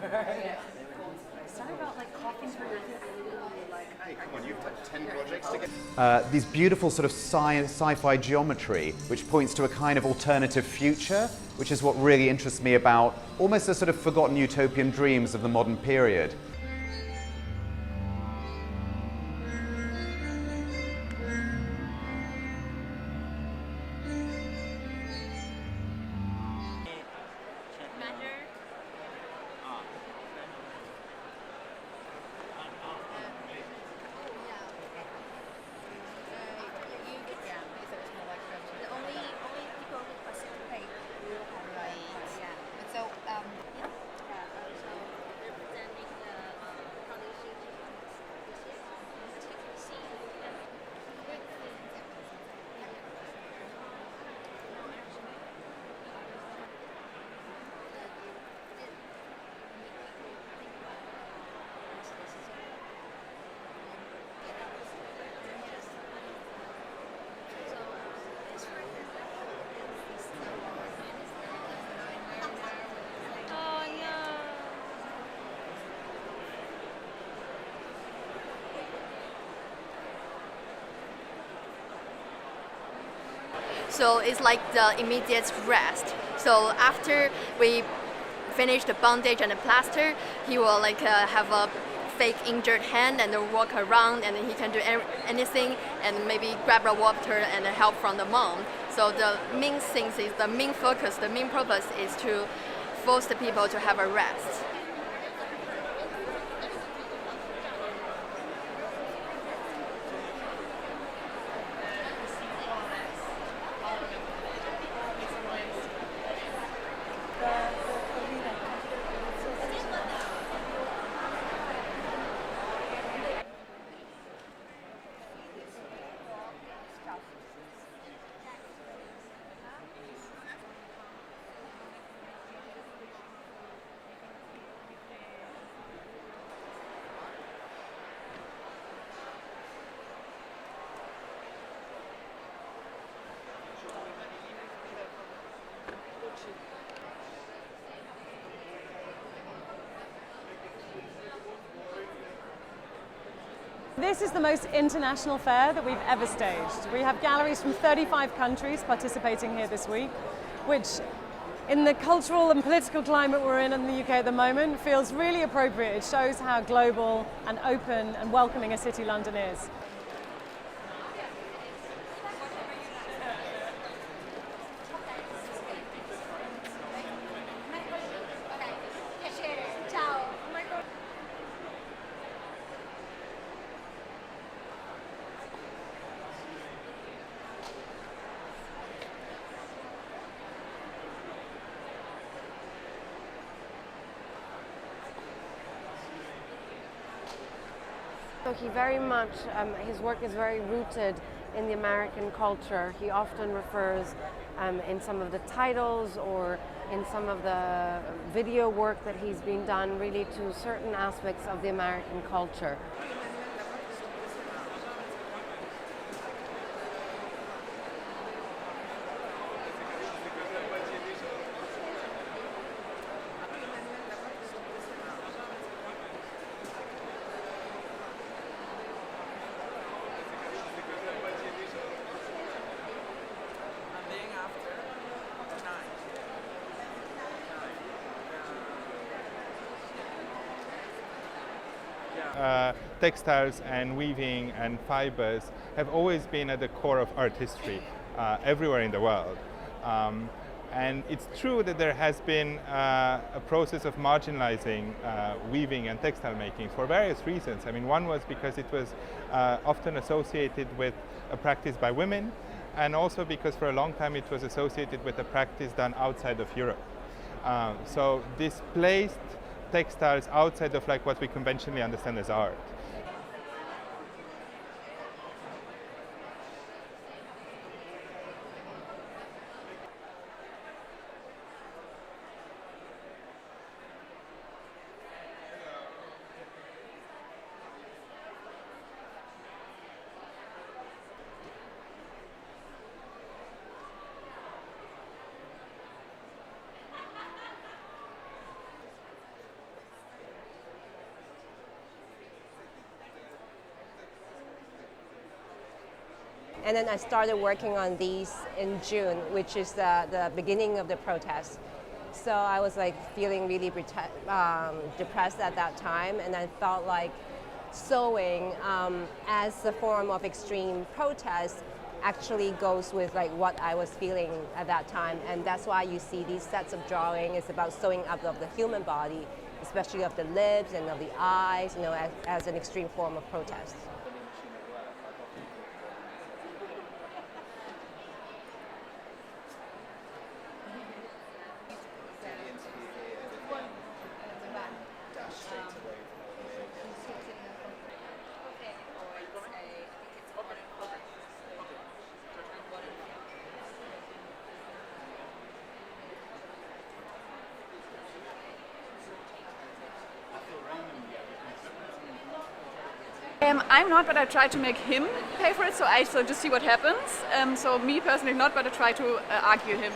Sorry about like coughing through your Hey, come on, you've had 10 projects together. These beautiful sort of sci-fi geometry, which points to a kind of alternative future, which is what really interests me about almost the sort of forgotten utopian dreams of the modern period. So it's like the immediate rest. So after we finish the bandage and the plaster, he will like have a fake injured hand and walk around, and then he can do anything and maybe grab a water and help from the mom. So the main thing is the main focus, the main purpose is to force the people to have a rest. This is the most international fair that we've ever staged. We have galleries from 35 countries participating here this week, which in the cultural and political climate we're in the UK at the moment feels really appropriate. It shows how global and open and welcoming a city London is. So he very much, his work is very rooted in the American culture. He often refers in some of the titles or in some of the video work that he's been done really to certain aspects of the American culture. Textiles and weaving and fibers have always been at the core of art history everywhere in the world. And it's true that there has been a process of marginalizing weaving and textile making for various reasons. I mean, one was because it was often associated with a practice by women, and also because for a long time it was associated with a practice done outside of Europe. So this placed textiles outside of like what we conventionally understand as art. And then I started working on these in June, which is the beginning of the protest. So I was like feeling really depressed at that time, and I felt like sewing as a form of extreme protest actually goes with like what I was feeling at that time. And that's why you see these sets of drawing. It's about sewing up of the human body, especially of the lips and of the eyes, as an extreme form of protest. I'm not, but I try to make him pay for it, so I just see what happens. So me personally not, but I try to argue him.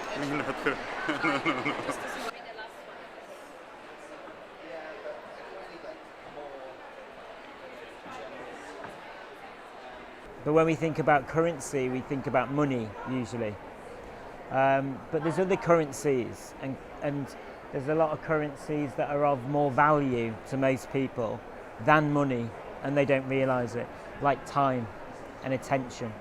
But when we think about currency, we think about money usually. But there's other currencies, and there's a lot of currencies that are of more value to most people than money, and they don't realise it, like time and attention.